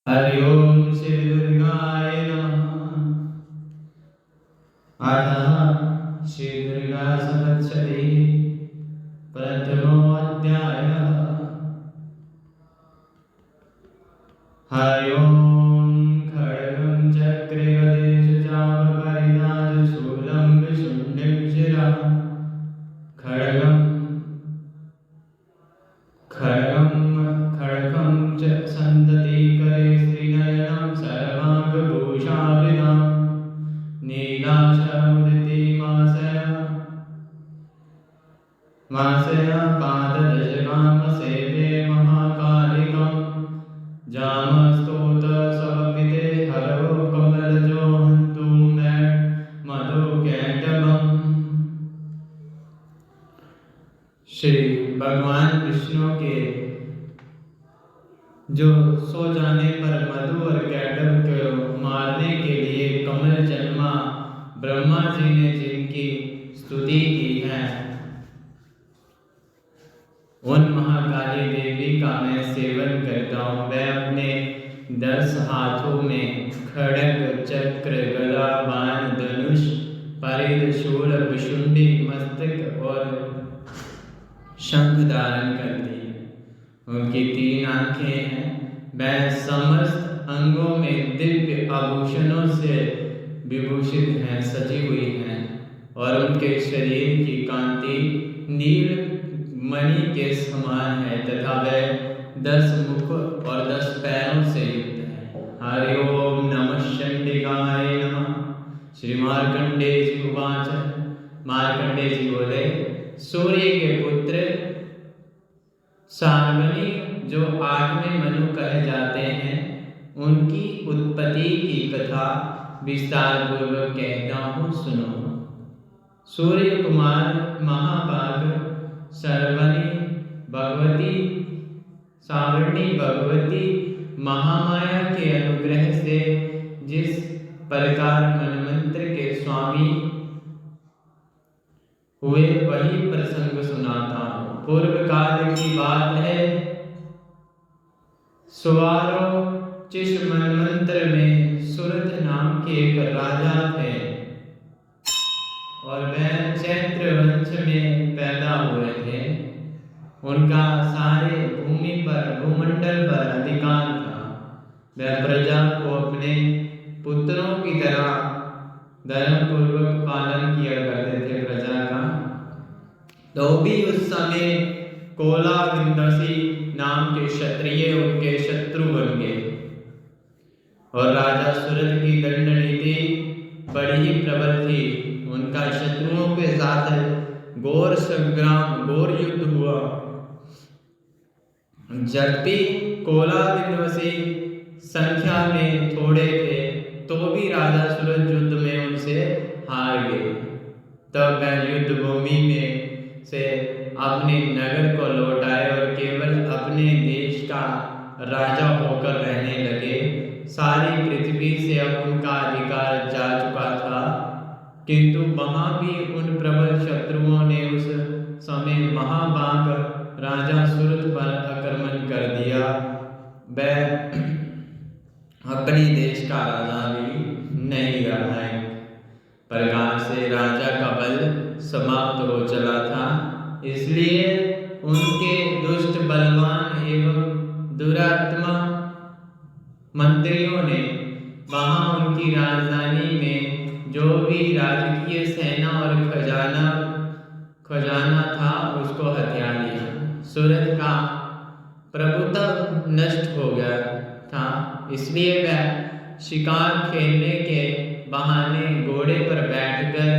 हरि ओम श्री दुर्गाय नमः। अथ श्री दुर्गा संवत्सरे प्रथमोऽध्यायः। हरि ओम खड्गं चक्रे गदेषु चापपरिधाय शूलं विशुण्डिं शिरः खड्गं च सन्दतिकरे श्रीनयनं सर्वाङ्गभूषावृतां नीलाशमुदितिमाशया पाददशकामसेवे महाकालिकं जामस्तोतसमपिते हरो कमलजो हन्तु मे मधुकैटभम्। श्री भगवान विष्णु के जो सो जाने पर मधु और कैटभ को मारने के लिए कमल जन्मा ब्रह्मा जी ने जिनकी स्तुति की है, उन महाकाली देवी का मैं सेवन करता हूँ। वह अपने 10 हाथों में खड्ग चक्र गदा बाण धनुष परिध शूल विशुंडी मस्तक और शंख धारण करती है। उनकी 3 आंखें हैं। वह समस्त अंगों में दिव्य आभूषणों से विभूषित हैं, सजी हुई हैं और उनके शरीर की कांति नील मणि के समान है तथा वह 10 मुख और 10 पैरों से युक्त है। हरि ओम नमः चंडिकाय नमः। श्री मार्कंडेय जी उवाच। मार्कंडेय जी बोले, सूर्य के पुत्र सार्वनी जो 8वें मनु कहे जाते हैं, उनकी उत्पत्ति की कथा विस्तार पूर्वक कहता हूँ, सुनो। सूर्य कुमार महाभाग सावर्णी भगवती महामाया के अनुग्रह से जिस प्रकार मनमंत्र के स्वामी हुए वही प्रसंग सुनाता हूँ। पूर्व काल की बात है। सुवारो चिश मनमंत्र में सुरथ नाम के एक राजा थे और वह चैत्र वंश में पैदा हुए थे। उनका सारे भूमंडल पर अधिकार था। वह प्रजा को अपने पुत्रों की तरह धर्मपूर्वक पालन किया करते थे प्रजा का। तो भी उस समय कोलाविंदसी नाम के क्षत्रिय उनके शत्रु बन गए और राजा सुरथ की दंड नीति बड़ी ही प्रबल थी। उनका शत्रुओं के साथ घोर युद्ध हुआ। जबकि कोलाविंदसी संख्या में थोड़े थे, तो भी राजा सुरथ युद्ध में उनसे हार गए। तब वह युद्ध भूमि में से अपने नगर को लौटाए और केवल अपने देश का राजा होकर रहने लगे। सारी पृथ्वी से अब उनका अधिकार जा चुका था, किंतु वहां भी उन प्रबल शत्रुओं ने उस समय महाबाग राजा सुरथ पर आक्रमण कर दिया। वह अपने देश का राजा भी नहीं रहा है। प्रकार से राजा का बल समाप्त हो चला था। इसलिए उनके दुष्ट बलवान एवं दुरात्मा मंत्रियों ने वहां उनकी राजधानी में जो भी राजकीय सेना और खजाना था उसको हथिया लिया। सुरथ का प्रभुत्व नष्ट हो गया था, इसलिए वह शिकार खेलने के बहाने घोड़े पर बैठकर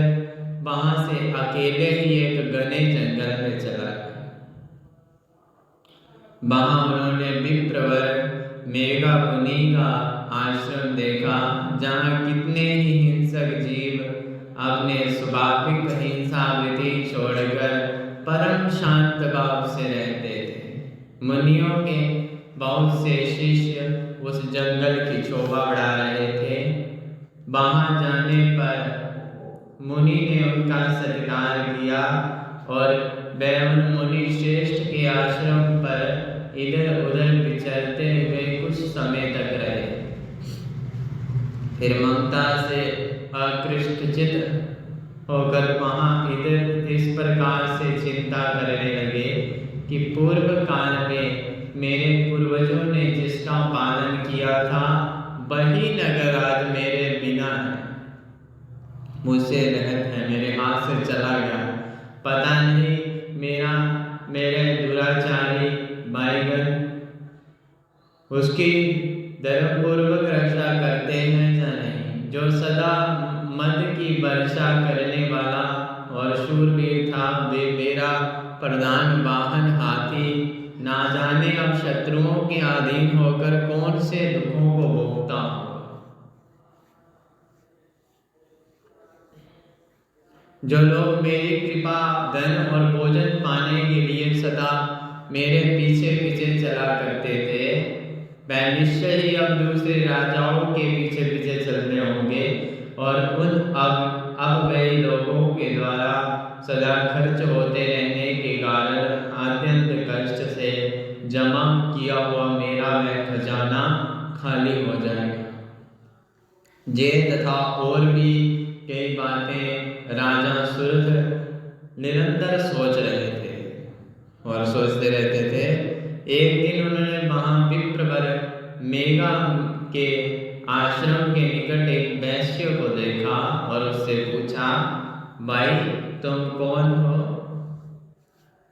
वहां से अकेले ही एक घने जंगल में चला गया। वहां उन्होंने विप्रवर मेघामुनि का आश्रम देखा, जहां कितने ही हिंसक जीव अपने स्वाभाविक हिंसा विधि छोड़कर परम शांत भाव से रहते थे। मुनियों के बहुत से शिष्य उस जंगल की शोभा बढ़ा रहे थे। वहां जाने पर मुनि ने उनका सत्कार किया और वह उन मुनि श्रेष्ठ के आश्रम पर इधर उधर विचरते हुए कुछ समय तक रहे। फिर ममता से आकृष्टचित होकर वहाँ इधर इस प्रकार से चिंता करने लगे कि पूर्व काल में मेरे पूर्वजों ने जिसका पालन किया था वही नगर आज मेरे बिना है, मुझसे रहित है, मेरे हाथ से चला गया। पता नहीं मेरे दुराचारी भाईगण उसकी धर्मपूर्वक रक्षा करते हैं या नहीं। जो सदा मद की वर्षा करने वाला और शूरवीर था, वे मेरा प्रधान वाहन हाथी ना जाने अब शत्रुओं के अधीन होकर कौन से दुखों को भोगता हो। जो लोग मेरी कृपा धन और भोजन पाने के लिए सदा मेरे पीछे पीछे चला करते थे, वह निश्चय ही अब दूसरे राजाओं के पीछे पीछे चल रहे होंगे और अब वही लोगों के द्वारा सदा खर्च होते रहने के कारण अत्यंत कष्ट से जमा किया हुआ मेरा वह खजाना खाली हो जाएगा। ये तथा और भी कई बातें राजा सुरथ निरंतर सोच रहे थे और सोचते रहते थे। एक दिन उन्होंने महाविप्रवर मेघा के आश्रम के निकट एक वैश्य को देखा और उससे पूछा, भाई तुम कौन हो?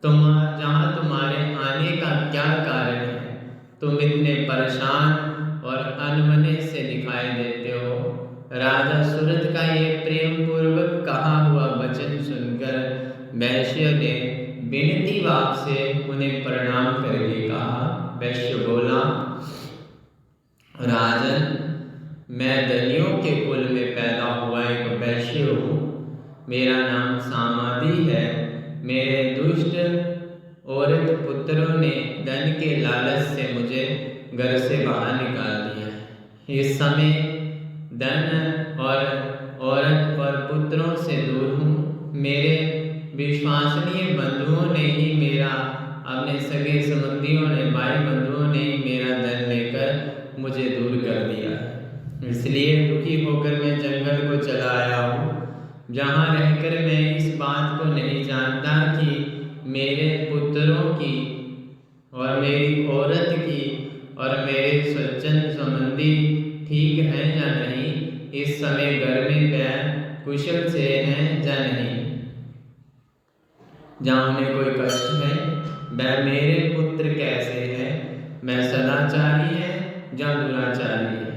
जहाँ तुम्हारे आने का क्या कारण है? तुम इतने परेशान और अनमने से दिखाई देते हो। राजा सुरथ का ये प्रेम पूर्वक कहा हुआ वचन सुनकर वैश्य ने विनती भाव से उन्हें प्रणाम करके कहा। वैश्य बोला, राजन, मैं धनियों के कुल में पैदा हुआ एक वैश्य हूँ। मेरा नाम सामादी है। मेरे दुष्ट औरत पुत्रों ने धन के लालच से मुझे घर से बाहर निकाल दिया। इस समय धन और औरत और पुत्रों से दूर हूँ। मेरे विश्वसनीय बंधुओं ने ही मेरा, अपने सगे संबंधियों ने, भाई बंधुओं ने ही मेरा धन लेकर मुझे दूर कर दिया। इसलिए दुखी होकर मैं जंगल को चला आया हूँ, जहाँ रहकर मैं इस बात को नहीं जानता कि मेरे पुत्रों की और मेरी औरत की और मेरे सज्जन संबंधी ठीक हैं या नहीं, इस समय घर में वह कुशल से हैं या नहीं, जहाँ उन्हें कोई कष्ट है, वह मेरे पुत्र कैसे है, मैं सदाचारी है या दुराचारी है।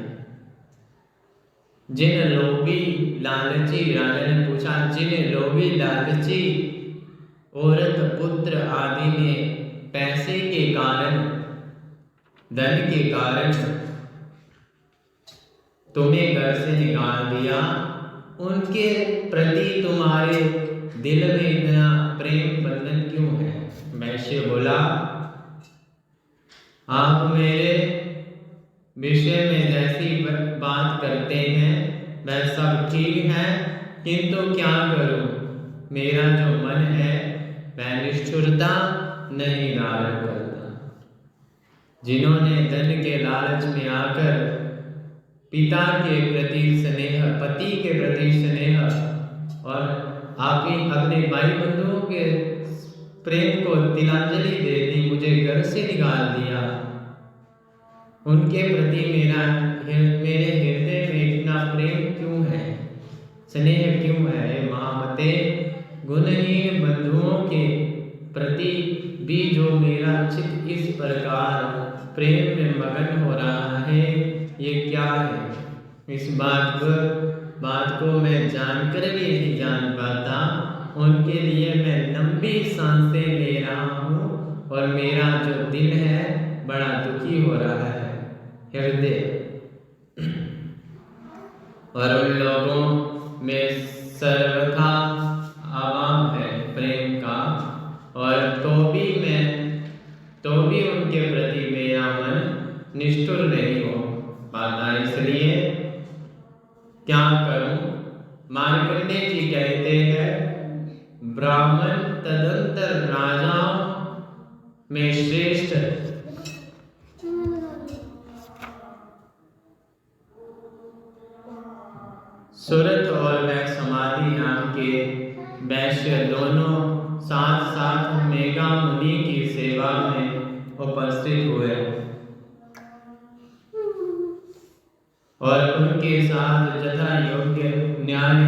जिन लोभी लालची, राजा ने पूछा, जिन लोभी लालची औरत पुत्र आदि ने पैसे के कारण, धन के कारण तुम्हें घर से निकाल दिया, उनके प्रति तुम्हारे दिल में इतना प्रेम बंधन क्यों है? वैश्य बोला, आप मेरे विषय में जैसी बात करते हैं वह सब ठीक है, किंतु क्या करूं, मेरा जो मन है वह निष्ठुरता नहीं धारण करता। जिन्होंने धन के लालच में आकर पिता के प्रति स्नेह, पति के प्रति स्नेह और अपने भाई बंधुओं के प्रेम को तिलांजलि दे दी, मुझे घर से निकाल दिया, उनके प्रति मेरे हृदय में इतना प्रेम क्यों है, स्नेह क्यों है? महामते, गुणहीन बंधुओं के प्रति भी जो मेरा चित्त इस प्रकार प्रेम में मगन हो रहा है, ये क्या है? इस बात को मैं जानकर भी नहीं जान पाता। उनके लिए मैं लंबी सांसें ले रहा हूँ और मेरा जो दिल है बड़ा दुखी हो रहा है, हृदय। और उन लोगों में सर्वथा अभाव है प्रेम का, और तो भी उनके प्रति मेरा मन निष्ठुर नहीं हो पाता। इसलिए क्या करूं? मार्कंडेय जी कहते हैं, ब्राह्मण तदंतर राजाओं में श्रेष्ठ सुरत और वह समाधि नाम के वैश्य दोनों साथ साथ मेघा मुनि की सेवा में उपस्थित हुए और उनके साथ यथा योग्य न्याय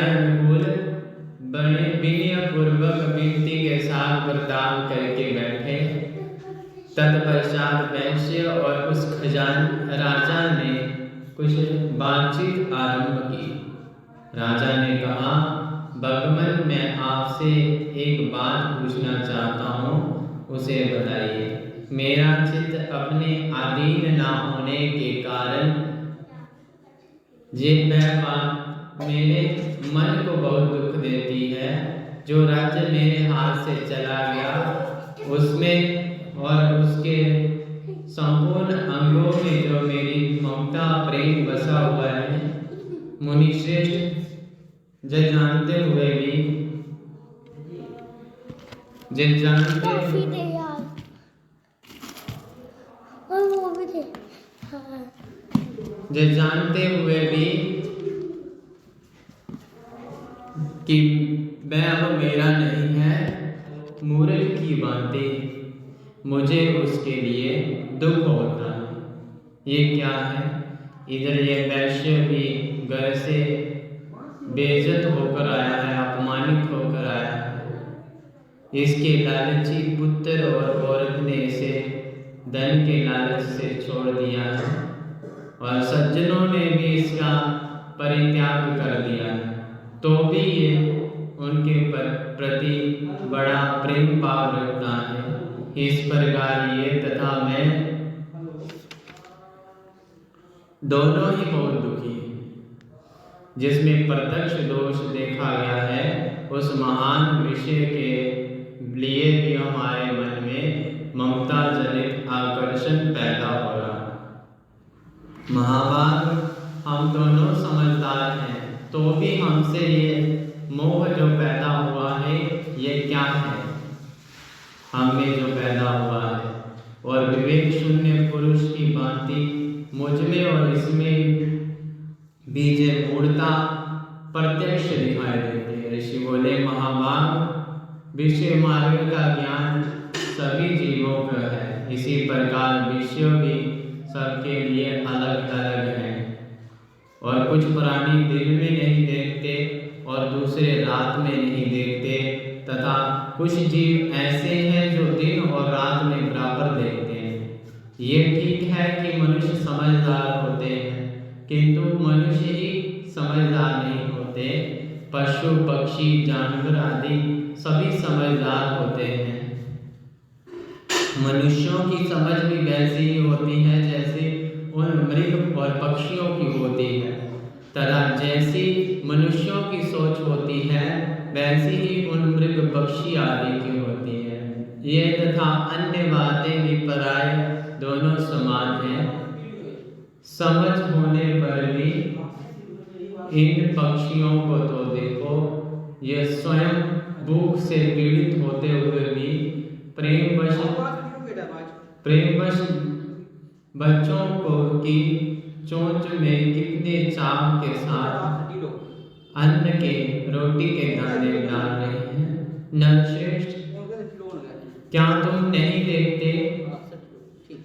अनुकूल बड़े विनय पूर्वक विनती के साथ बर्ताव करके बैठे। तत्पश्चात वैश्य और उस खजान राजा ने कुछ बातचीत आरंभ की। राजा ने कहा, भगवान, मैं आपसे एक बात पूछना चाहता हूँ, उसे बताइए। मेरा चित्त अपने अधीन ना होने के कारण वह बात मेरे मन को बहुत दुख देती है। जो राज्य मेरे हाथ से चला गया उसमें और उसके संपूर्ण अंगों में जो मेरी ममता प्रेम बसा हुआ है, मुनिश्रेष्ठ जानते हुए भी कि मैं अब मेरा नहीं है, मूर्ख की भांति मुझे उसके लिए दुख होता है। ये क्या है? इधर ये वैश्य भी घर से बेइज्जत होकर आया है, अपमानित होकर आया है। इसके लालची पुत्र और औरत ने इसे धन के लालच से छोड़ दिया है और सज्जनों ने भी इसका परित्याग कर दिया है, तो भी ये उनके प्रति बड़ा प्रेम भाव रखता है। इस प्रकार ये तथा मैं दोनों ही बहुत दुखी हैं। जिसमें प्रत्यक्ष दोष देखा गया है, उस महान विषय के लिए भी हमारे मन में ममता जनित आकर्षण पैदा हो रहा है। महाभाग, हम दोनों समझदार हैं, तो भी हमसे ये मोह जो पैदा हुआ है, ये क्या है? हमें जो पैदा हुआ है और विवेक शून्य पुरुष की भांति मुझ में और इसमें बीजे मूढ़ता प्रत्यक्ष दिखाई देती है। ऋषि बोले, महाभाग, विषय मार्ग का ज्ञान सभी जीवों का है। इसी प्रकार विषय भी सबके लिए अलग अलग हैं और कुछ प्राणी दिन में नहीं देखते और दूसरे रात में नहीं देखते, तथा कुछ जीव ऐसे हैं जो दिन और रात में बराबर देखते हैं। ये ठीक है कि मनुष्य समझदार होते हैं, किंतु मनुष्य ही समझदार नहीं होते। पशु पक्षी जानवर आदि सभी समझदार होते हैं। मनुष्यों की समझ भी वैसी ही होती है जैसे उन मृग और पक्षियों की होती है, तथा जैसी मनुष्यों की सोच होती है वैसी ही उन मृग पक्षी आदि की होती है। ये तथा अन्य बातें भी पराय दोनों समान हैं। समझ होने पर भी इन पक्षियों को तो देखो, ये स्वयं भूख से पीड़ित होते हुए भी प्रेमवश बच्चों को की चोंच में कितने चाव के साथ अन्न के रोटी के दाने डाल रहे हैं। नरश्रेष्ठ, क्या तुम नहीं देखते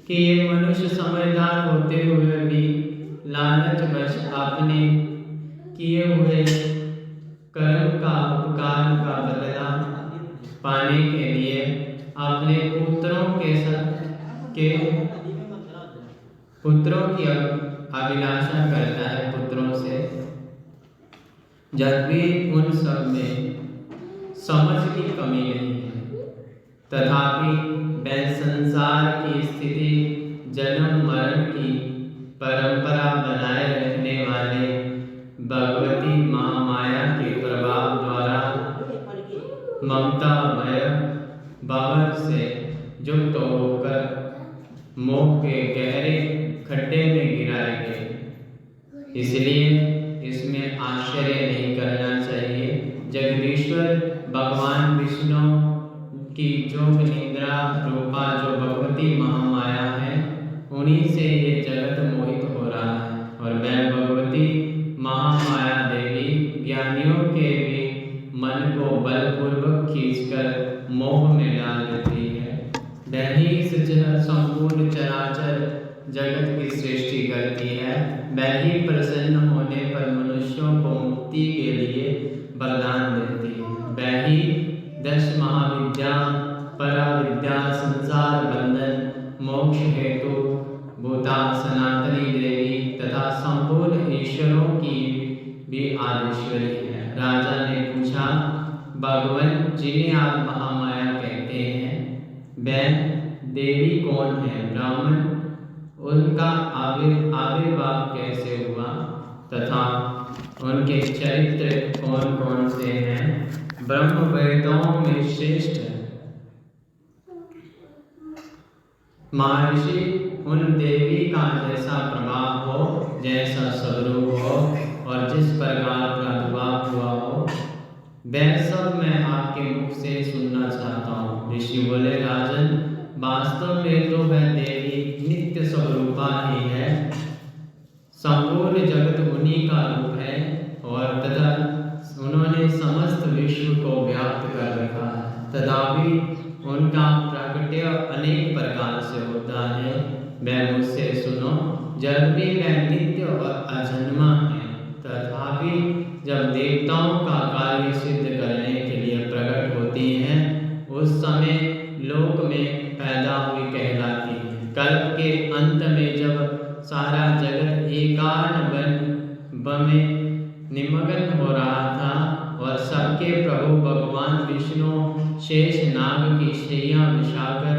कि ये मनुष्य समझदार होते हुए भी लालचवश अपने किए हुए कर्म का उपकार का बदला पाने के लिए अपने पुत्रों की अभिलाषा करता है, पुत्रों से, जब भी उन सब में समझ की कमी नहीं है। तथापि वह संसार की स्थिति, जन्म मरण की परंपरा बनाए रखने वाले भगवती महामाया के प्रभाव द्वारा ममतामय भाव से युक्त होकर मोह के गहरे खड्डे में गिराए गए। इसलिए इसमें आश्चर्य नहीं करना चाहिए। जगदीश्वर भगवान विष्णु की जोग निद्रा रूपा जो भगवती महामाया है, उन्हीं से ये जगत मोहित हो रहा है। और वह भगवती महामाया देवी ज्ञानियों के भी मन को बलपूर्वक खींचकर मोह में डाल देती है। वह ही इस संपूर्ण चराचर जगत की सृष्टि करती है। वह ही प्रसन्न होने पर मनुष्यों को मुक्ति के लिए वरदान देती है। वह ही 10 महाविद्या पराविद्या संसार बंधन मोक्ष हेतु भूता सनातनी देवी तथा संपूर्ण ईश्वरों की भी आदिश्वरी है। राजा ने पूछा, भगवान जिन्हें आप महामाया कहते हैं, वह देवी कौन है? ब्राह्मण, उनका आविर्भाव कैसे हुआ तथा उनके चरित्र कौन कौन से हैं? ब्रह्म वेदों में श्रेष्ठ है। महर्षि, उन देवी का जैसा प्रभाव हो, जैसा स्वरूप हो और जिस प्रकार प्रादुर्भाव हुआ हो, वह सब मैं आपके मुख से सुनना चाहता हूँ। ऋषि बोले, राजन, वास्तव में तो वह देवी नित्य स्वरूपा ही है। संपूर्ण जगत उन्हीं का रूप है और तथा उन्होंने समस्त विश्व को व्याप्त कर रखा है। तथापि उनका प्राकट्य अनेक प्रकार से होता है। वह मुझसे सुनो, जब भी वह नित्य और अजन्मा है, तथापि जब देवताओं का कार्य सिद्ध करने के लिए प्रकट होती हैं, उस समय लोक में पैदा हुई कहलाती है। कल्प के अंत में जब सारा जगत एकान में निमग्न हो रहा था और सबके प्रभु भगवान विष्णु शेष नाग की शैया बिछाकर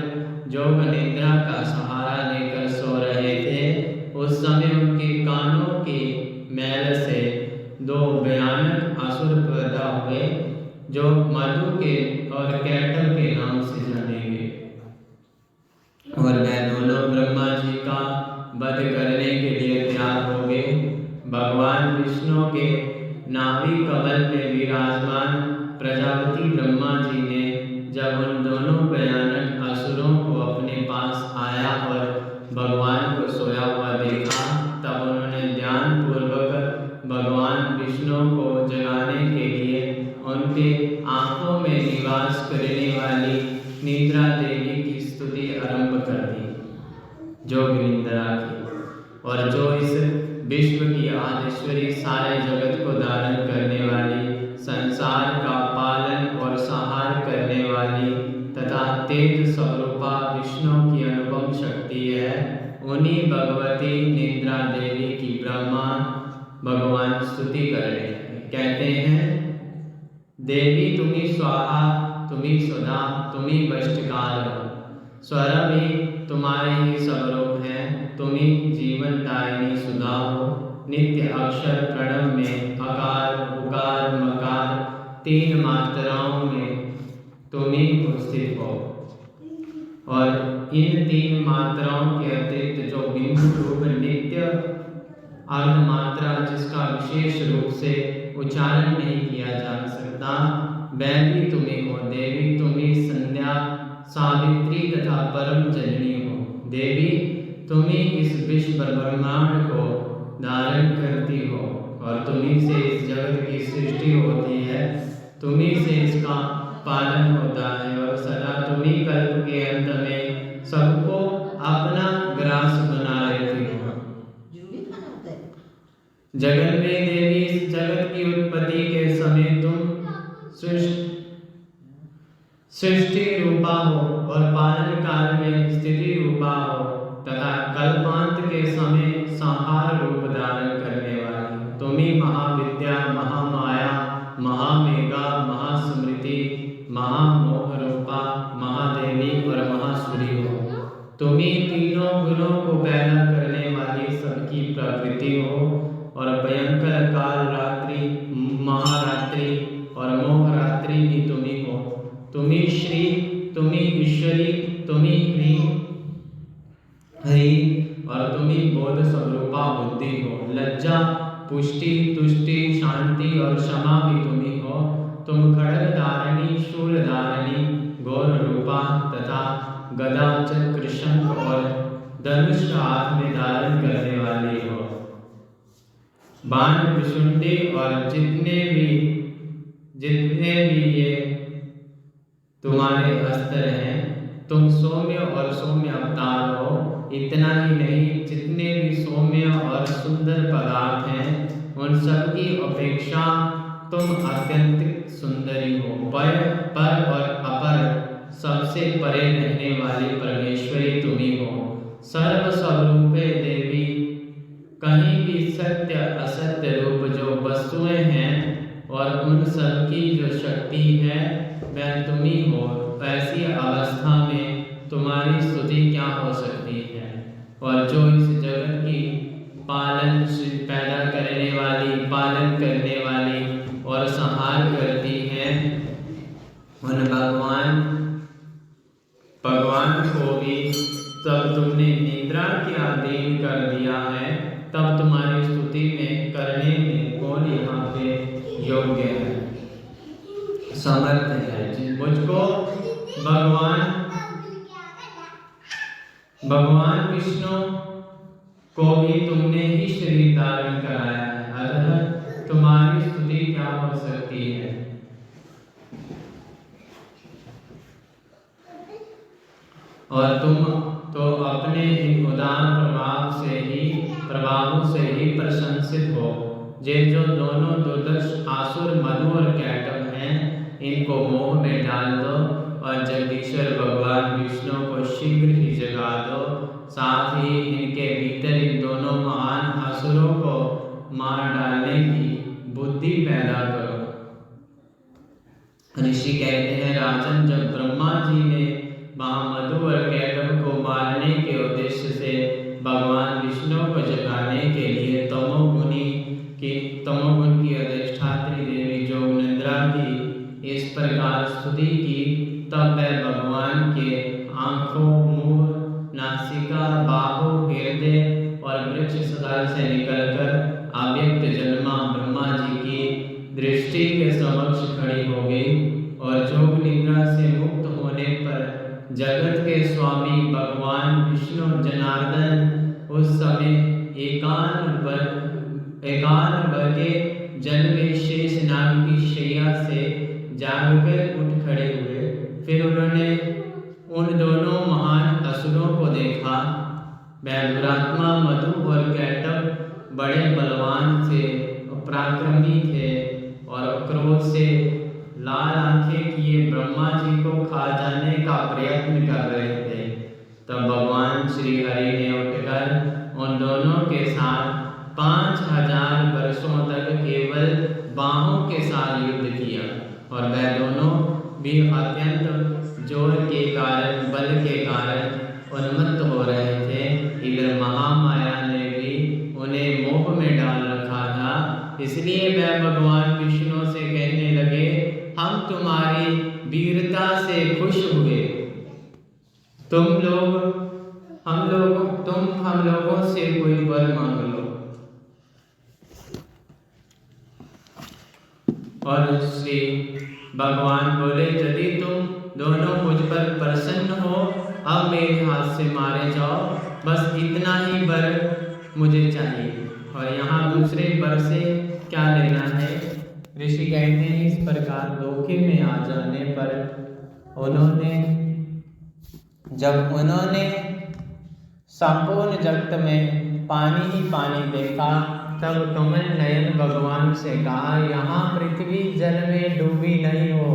जोग निद्रा का सहारा लेकर सो रहे थे, उस समय उनके कानों के मैल से 2 भयानक असुर पैदा हुए, जो मधु के और कैटल के नाम से जाने गए। और वह दोनों ब्रह्मा जी का वध करने के लिए तैयार हो गए। भगवान विष्णु के नाभि कमल में विराजमान प्रजापति ब्रह्मा जी ने जब उन दोनों भयानक असुरों को अपने पास आया और भगवान को सोया हुआ देखा, तब उन्होंने ध्यान पूर्वक भगवान विष्णु को जगाने के लिए उनके आंखों में निवास करने वाली निद्रा देवी की स्तुति आरंभ कर दी, जोग निद्रा की। और जो इस विश्व की आदिश्वरी, सारे जगत को धारण करने वाली, संसार का पालन और संहार करने वाली तथा तेज स्वरूपा विष्णु की अनुपम शक्ति है, उन्हीं भगवती निद्रा देवी की ब्रह्मा भगवान स्तुति कर रहे हैं। कहते हैं, देवी तुम्ही स्वाहा, तुम्ही सुधा, तुम्ही वष्टकार हो। स्वर भी तुम्हारे ही स्वरूप हैं। तुम्ही जीवन दायिनी सुधा हो। नित्य अक्षर प्रणव में अकार उकार मकार 3 मात्राओं में तुम्ही उपस्थित हो। और इन 3 मात्राओं के अतिरिक्त जो बिंदु रूप नित्य अर्ध मात्रा, जिसका विशेष रूप से उच्चारण नहीं किया जा सकता, वह भी तुम्ही हो। देवी तुम्ही संध्या, सावित्री तथा परम जननी हो। देवी तुम्ही इस विश्व ब्रह्मांड को धारण करती हो और तुम्ही से इस जगत की सृष्टि होती है, तुम्ही से इसका पालन होता है और सदा तुम्ही कल्प के अंत में सबको अपना ग्रास बना लेती हो। जगन में देवी, इस जगत की उत्पत्ति के समय तुम सृष्टि रूपा हो और पालन काल में स्थिति रूपा हो तथा कल्पांत के समय संहार रूप धारण करने वाली। तुम्ही महाविद्या, महामाया, महामेघा, महास्मृति, महामोह रूपा, महादेवी और महासुरी हो। तुम्ही तीनों गुणों को पैदा करने वाली सबकी प्रकृति हो और भयंकर काल रात्रि, महारात्रि और मोह रात्रि भी तुम्ही हो। तुम्ही श्री, तुम्ही ईश्वरी, तुम्ही हरि और तुम्ही बोध स्वरूपा बुद्धि हो। लज्जा, पुष्टि, तुष्टि, शांति और क्षमा भी तुम्ही हो। तुम खड्ग धारणी, शूल धारणी, घोर गदा चक्र शंख और धनुष हाथ में धारण करने वाली हो। बाण विशुंडी और जितने भी ये तुम्हारे अस्त्र हैं, तुम सौम्य और सौम्य अवतार हो। इतना ही नहीं, जितने भी सौम्य और सुंदर पदार्थ हैं उन सब की अपेक्षा तुम अत्यंत सुंदरी हो। पर और अपर सबसे परे रहने वाली परमेश्वरी तुम्ही हो। सर्व स्वरूपे देवी, कहीं भी सत्य असत्य रूप जो वस्तुएं हैं और उन सब की जो शक्ति है वह तुम्ही हो। ऐसी अवस्था में तुम्हारी स्तुति क्या हो सकती है। और जो इस जगत की पैदा करने वाली, पालन करने वाली और संहार करती हैं, उन भगवान को भी तब तुमने निद्रा के अधीन कर दिया है, तब तुम्हारी स्तुति में करने में कौन यहाँ पे योग्य है, समर्थ है। मुझको भगवान विष्णु को भी तुमने ही शरीर धारण कराया है, अतः तुम्हारी स्तुति क्या हो सकती है। और तुम तो अपने इन उदार प्रभावों से ही प्रशंसित हो। जो दोनों दुर्दर्श आसुर मधु और कैटव हैं, इनको मोह में डाल दो और जगदीश्वर भगवान विष्णु को शीघ्र ही जगा दो। साथ ही इनके भीतर इन दोनों महान असुरों को मार डालने की बुद्धि पैदा करो। ऋषि कहते हैं, राजन, जब ब्रह्मा जी ने महामधु और कैटव को मारने के उद्देश्य से भगवान विष्णु को जगाने के लिए तमोगुण की अधिष्ठात्री देवी जोगनिद्रा की इस प्रकार स्तुति की, तब वह भगवान के आंखों, मुंह, नासिका, बाहु, हृदय और वृक्ष स्थल से निकलकर अव्यक्त जन्मा ब्रह्मा जी की दृष्टि के समक्ष खड़ी हो गई। और जोग निद्रा से मुक्त होने पर जगत के स्वामी भगवान विष्णु जनार्दन उस समय एकान वर्गे जल में शेष नाग की शैया से जागकर उठ खड़े हुए। फिर उन्होंने उन दोनों महान असुरों को देखा। वह दुरात्मा मधु और कैटव बड़े बलवान थे, पराक्रमी थे और क्रोध से लाल आंखें किए ब्रह्मा जी को खा जाने का प्रयत्न कर रहे थे। तब भगवान श्री हरि ने उठकर उन दोनों के साथ 5000 वर्षों तक केवल बाहों के साथ युद्ध किया। और वह दोनों भी अत्यंत जोर के कारण, बल के कारण उन्मत्त हो रहे थे। इधर महामाया ने भी उन्हें मोह में डाल रखा था। इसलिए वह भगवान विष्णु से कहने लगे, हम तुम्हारी वीरता से खुश हुए। तुम हम लोगों से कोई वर मांग लो। और श्री भगवान बोले, यदि तुम दोनों मुझ पर प्रसन्न हो, अब मेरे हाथ से मारे जाओ, बस इतना ही वर मुझे चाहिए। और यहाँ दूसरे वर से क्या लेना है। ऋषि कहते हैं, इस प्रकार धोखे में आ जाने पर जब उन्होंने संपूर्ण जगत में पानी ही पानी देखा, तब कमल नयन भगवान से कहा, यहाँ पृथ्वी जल में डूबी नहीं हो,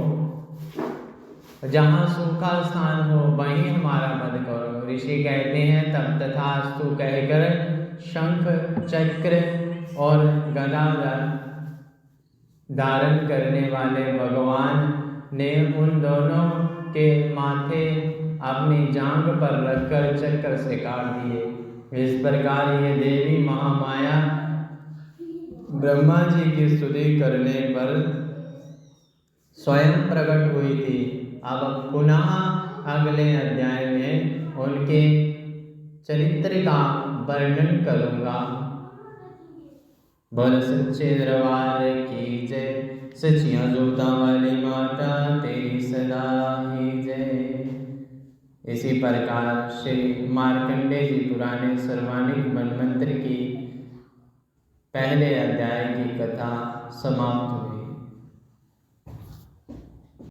जहाँ सूखा स्थान हो वहीं हमारा वध करो। ऋषि कहते हैं, तब तथास्तु कहकर शंख, चक्र और गदा धारण करने वाले भगवान ने उन दोनों के माथे अपनी जांघ पर रखकर चक्कर से काट दिए। इस प्रकार ये देवी महामाया ब्रह्मा जी की स्तुति करने पर स्वयं प्रकट हुई थी। अब पुनः अगले अध्याय में उनके चरित्र का वर्णन करूंगा। बोल सच्चे दरबार की जय, सचिया जोता वाली माता तेरी सदा ही जय। इसी प्रकार श्री मार्कंडेय जी पुराने सर्वानिक मनमंत्र की पहले अध्याय की कथा समाप्त हुई।